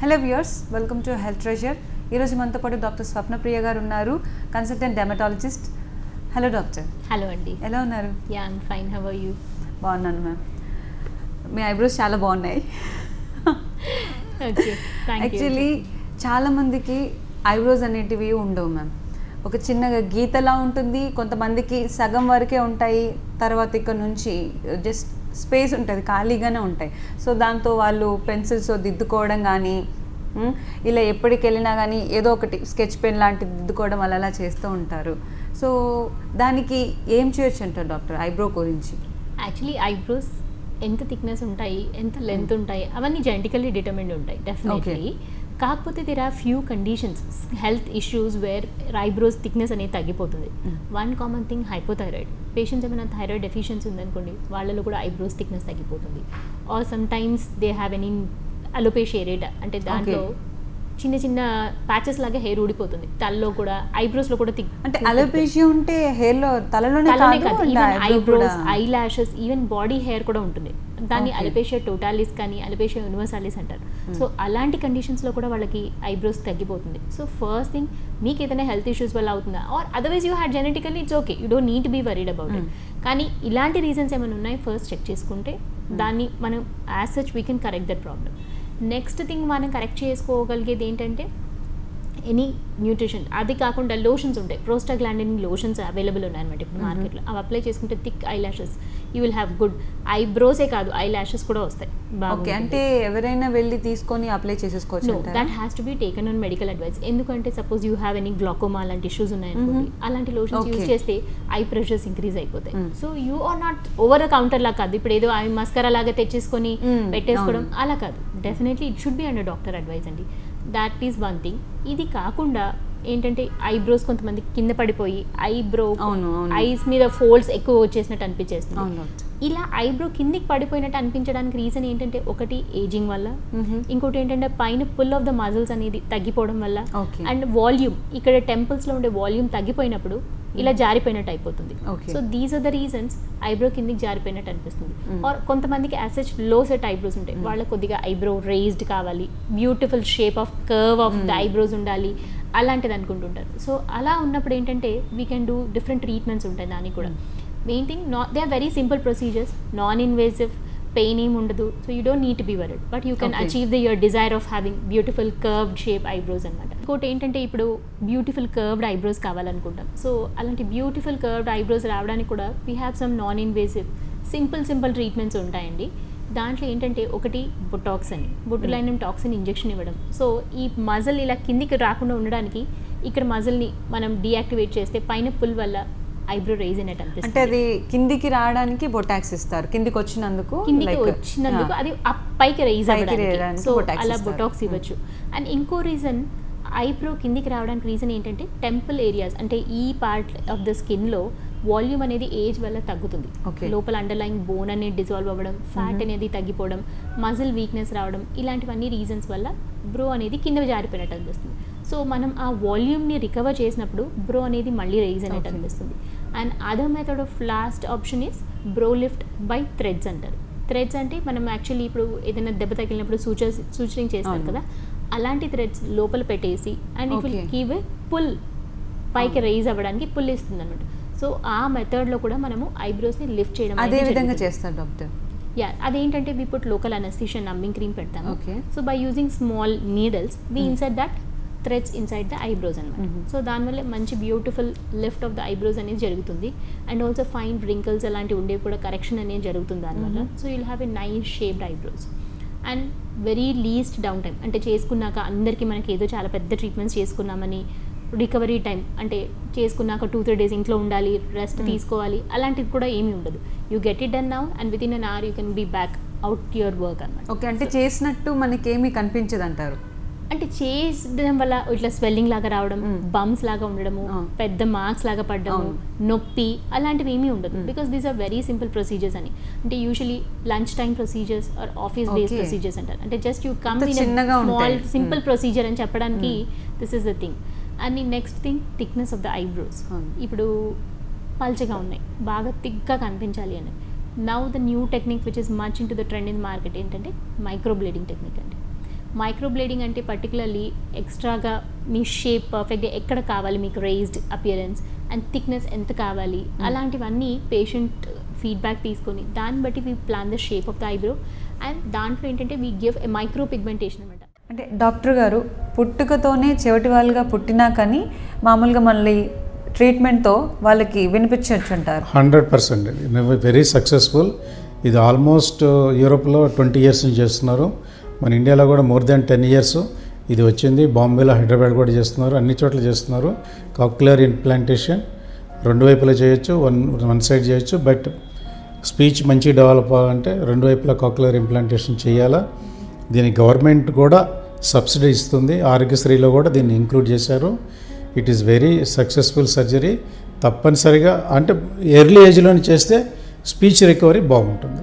Hello viewers, welcome to Health Treasure. ఈరోజు మనతో పాటు డాక్టర్ స్వప్న ప్రియ గారు ఉన్నారు, consultant dermatologist. Hello doctor. Hello అండి. ఎలా ఉన్నారు? Ya, I'm fine. How are you? బాగున్నాను మ్యామ్. మీ ఐబ్రోస్ చాలా బాగున్నాయి. ఓకే, యాక్చువల్లీ చాలామందికి ఐబ్రోస్ అనేటివి ఉండవు మ్యామ్. ఒక చిన్నగా గీతలా ఉంటుంది, కొంతమందికి సగం వరకే ఉంటాయి, తర్వాత ఇక్కడ నుంచి జస్ట్ స్పేస్ ఉంటుంది, ఖాళీగానే ఉంటాయి. సో దాంతో వాళ్ళు పెన్సిల్స్ దిద్దుకోవడం కానీ, ఇలా ఎప్పటికి వెళ్ళినా కానీ ఏదో ఒకటి స్కెచ్ పెన్ లాంటిది దిద్దుకోవడం అలా చేస్తూ ఉంటారు. సో దానికి ఏం చేయొచ్చు అంటారు డాక్టర్ ఐబ్రో గురించి? యాక్చువల్లీ ఐబ్రోస్ ఎంత థిక్నెస్ ఉంటాయి, ఎంత లెంత్ ఉంటాయి, అవన్నీ జెనెటికల్లీ డిటర్మిన్డ్ ఉంటాయి డెఫినెట్లీ. కాకపోతే there are few conditions, health issues where eyebrows thickness అనేది తగ్గిపోతుంది. One common thing hypothyroid patients. ఏమైనా థైరాయిడ్ డెఫిషియన్సీ ఉందనుకోండి, వాళ్ళలో కూడా ఐబ్రోస్ థిక్నెస్ తగ్గిపోతుంది. Or sometimes they have any alopecia area, అంటే దాంట్లో చిన్న చిన్న ప్యాచెస్ లాగా హెయిర్ ఊడిపోతుంది. తలలో కూడా ఐబ్రోస్లో కూడా అంటే అలోపేషియా ఉంటే హెయిర్లో తలలోనే కాదు, eyebrows, I lashes, even body hair కూడా ఉంటుంది. దాన్ని అలోపేషియా టోటాలిస్ కానీ అలోపేషియా యూనివర్సాలిస్ అంటారు. సో అలాంటి కండిషన్స్లో కూడా వాళ్ళకి ఐబ్రోస్ తగ్గిపోతుంది. సో ఫస్ట్ థింగ్, మీకు ఏదైనా హెల్త్ ఇష్యూస్ వల్ల అవుతుందా, or otherwise you had genetically, it's okay, you don't need be worried about it. కానీ ఇలాంటి రీజన్స్ ఏమైనా ఉన్నాయి, ఫస్ట్ చెక్ చేసుకుంటే దాన్ని మనం as such we can correct that problem. Next thing మనం కరెక్ట్ చేసుకోగలిగేది ఏంటంటే ఎనీ న్యూట్రిషన్. అది కాకుండా లోషన్స్ ఉంటాయి, ప్రోస్టాగ్లాండిన్ లోషన్స్ అవైలబుల్ ఉన్నాయన్నమాట ఇప్పుడు మార్కెట్లో. అవి అప్లై చేసుకుంటే thick eyelashes, you will have good ఐబ్రోసే కాదు ఐ లాషెస్ కూడా వస్తాయి. ఓకే, అంటే ఎవరైనా వెళ్ళి తీసుకొని అప్లై చేసేసుకోవచ్చు? No, that has to be taken on medical advice. ఎందుకంటే suppose you have any glaucoma లాంటి ఇష్యూస్ ఉన్నాయనుకోండి, అలాంటి లోషన్స్ యూజ్ చేస్తే ఐ ప్రెషర్స్ ఇంక్రీజ్ అయిపోతాయి. So you are not over the counter లా కాదు, ఇప్పుడు ఏదో ఐ మస్కరా లాగా తెచ్చేసుకొని పెట్టేసుకోవడం అలా కాదు. Definitely it should be under doctor advice అండి. That is one thing. ఇది కాకుండా ఏంటంటే ఐబ్రోస్ కొంతమంది కింద పడిపోయి ఐబ్రో ఐస్ మీద ఫోల్డ్స్ ఎక్కువ వచ్చేసినట్టు అనిపించేస్తుంది. ఇలా ఐబ్రో కిందికి పడిపోయినట్టు అనిపించడానికి రీజన్ ఏంటంటే, ఒకటి ఏజింగ్ వల్ల, ఇంకోటి ఏంటంటే పైన పుల్ ఆఫ్ ద మజిల్స్ అనేది తగ్గిపోవడం వల్ల, అండ్ వాల్యూమ్, ఇక్కడ టెంపుల్స్లో ఉండే వాల్యూమ్ తగ్గిపోయినప్పుడు ఇలా జారిపోయినట్టు అయిపోతుంది. So these are the reasons eyebrow కిందికి జారిపోయినట్టు అనిపిస్తుంది. ఆర్ కొంతమందికి as such low set eyebrows ఉంటాయి, వాళ్ళకి కొద్దిగా ఐబ్రో రేజ్డ్ కావాలి, beautiful shape of curve of the eyebrows ఉండాలి, అలాంటిది అనుకుంటుంటారు. సో అలా ఉన్నప్పుడు ఏంటంటే we can do different treatments ఉంటాయి దానికి కూడా. Main thing, they are very simple procedures, non invasive, pain ఏమి ఉండదు. So you don't need to be worried, but you can achieve your desire of having beautiful curved shape eyebrows అనమాట. ఇంకోటి ఏంటంటే, ఇప్పుడు beautiful curved eyebrows కావాలనుకుంటాం. So అలాంటి beautiful curved eyebrows రావడానికి కూడా we have some non invasive simple treatments ఉంటాయండి. దాంట్లో ఏంటంటే, ఒకటి బొటాక్స్ అని, బొటులైనమ్ టాక్సిన్ ఇంజెక్షన్ ఇవ్వడం. సో ఈ మజిల్ ఇలా కిందికి రాకుండా ఉండడానికి ఇక్కడ మజిల్ని మనం డీయాక్టివేట్ చేస్తే పైన పుల్ వల్ల ఐబ్రో రైజ్ అయినట్టు అనిపిస్తుంది. అంటే అది కిందికి రావడానికి బొటాక్స్ ఇస్తారు, కిందికి వచ్చినందుకు అది పైకి రైజ్ అవ్వడానికి. సో అలా బొటాక్స్ ఇవ్వచ్చు. అండ్ ఇంకో రీజన్, ఐబ్రో కిందికి రావడానికి రీజన్ ఏంటంటే, టెంపుల్ ఏరియాస్, అంటే ఈ పార్ట్ ఆఫ్ ద స్కిన్లో వాల్యూమ్ అనేది ఏజ్ వల్ల తగ్గుతుంది. లోపల అండర్లైన్ బోన్ అనేది డిజాల్వ్ అవ్వడం, ఫ్యాట్ అనేది తగ్గిపోవడం, మజిల్ వీక్నెస్ రావడం, ఇలాంటివన్నీ రీజన్స్ వల్ల బ్రో అనేది కింద జారిపోయినట్టు అనిపిస్తుంది. సో మనం ఆ వాల్యూమ్ని రికవర్ చేసినప్పుడు బ్రో అనేది మళ్ళీ రైజ్ అయినట్టు అనిపిస్తుంది. And other method of last option is bro lift by threads అంటారు. థ్రెడ్స్ అంటే మనం యాక్చువల్లీ ఇప్పుడు ఏదైనా దెబ్బ తగిలినప్పుడు సూచరింగ్ చేస్తాం కదా, అలాంటి థ్రెడ్స్ లోపల పెట్టేసి and it will give a pull, పైకి రైజ్ అవ్వడానికి పుల్ ఇస్తుంది అనమాట. సో ఆ మెథడ్లో కూడా మనము ఐబ్రోస్ని లిఫ్ట్ చేయడం అదే విధంగా చేస్తారు డాక్టర్. యా, అదేంటంటే we put local anaesthesia numbing cream పెడతాము. So by using small needles we inside that threads inside the eyebrows అనమాట. సో దానివల్ల మంచి beautiful lift of the eyebrows అనేది జరుగుతుంది. అండ్ ఆల్సో ఫైన్ రింకిల్స్ అలాంటివి ఉండేవి కూడా కరెక్షన్ అనేది జరుగుతుంది దానివల్ల. So you'll have a nice shaped eyebrows and very least down time. అంటే చేసుకున్నాక అందరికీ మనకి ఏదో చాలా పెద్ద ట్రీట్మెంట్స్ చేసుకున్నామని రికవరీ టైం, అంటే చేసుకున్నాక 2-3 days ఇంట్లో ఉండాలి, రెస్ట్ తీసుకోవాలి, అలాంటిది కూడా ఏమీ ఉండదు. You get it done now and within an hour you can be back out your work అనమాట. ఓకే, అంటే చేసినట్టు మనకేమీ కనిపించదు అంటారు. అంటే చేయడం వల్ల ఇట్లా స్వెల్లింగ్ లాగా రావడం, బంప్స్ లాగా ఉండడము, పెద్ద మార్క్స్ లాగా పడ్డము, నొప్పి, అలాంటివి ఏమీ ఉండదు. Because these are very simple procedures అని. అంటే usually lunch time procedures or office based procedures అంటారు. అంటే just you come in small simple procedure అని చెప్పడానికి this is the thing. And next thing, thickness of the eyebrows. ఇప్పుడు పల్చగా ఉన్నాయి, బాగా థిక్గా కనిపించాలి అని. Now the new technique which is much into the trend in market ఏంటంటే మైక్రో బ్లేడింగ్ టెక్నిక్ అండి. మైక్రో బ్లేడింగ్ అంటే పర్టికులర్లీ ఎక్స్ట్రాగా మీ షేప్ పర్ఫెక్ట్గా ఎక్కడ కావాలి మీకు రేజ్డ్ అపియరెన్స్ అండ్ థిక్నెస్ ఎంత కావాలి అలాంటివన్నీ పేషెంట్ ఫీడ్బ్యాక్ తీసుకొని దాన్ని బట్టి we plan the shape of the eyebrow and దాంట్లో ఏంటంటే we give a micro pigmentation అనమాట. అంటే డాక్టర్ గారు పుట్టుకతోనే చెవిటి వాళ్ళుగా పుట్టినా కానీ మామూలుగా మళ్ళీ ట్రీట్మెంట్తో వాళ్ళకి వినిపించవచ్చు అంటారు. 100% వెరీ సక్సెస్ఫుల్. ఇది ఆల్మోస్ట్ యూరోప్లో 20 years నుంచి చేస్తున్నారు. మన ఇండియాలో కూడా మోర్ దాన్ 10 years ఇది వచ్చింది. బాంబేలో, హైదరాబాద్ కూడా చేస్తున్నారు, అన్ని చోట్ల చేస్తున్నారు. కాక్యులర్ ఇంప్లాంటేషన్ 2 వైపులా చేయొచ్చు, వన్ సైడ్ చేయొచ్చు. బట్ స్పీచ్ మంచి డెవలప్ అవ్వాలంటే 2 వైపులా కాక్యులర్ ఇంప్లాంటేషన్ చేయాలా. దీనికి గవర్నమెంట్ కూడా సబ్సిడీ ఇస్తుంది. ఆరోగ్యశ్రీలో కూడా దీన్ని ఇంక్లూడ్ చేశారు. It is very successful surgery. తప్పనిసరిగా అంటే ఎర్లీ ఏజ్లోనే చేస్తే స్పీచ్ రికవరీ బాగుంటుంది.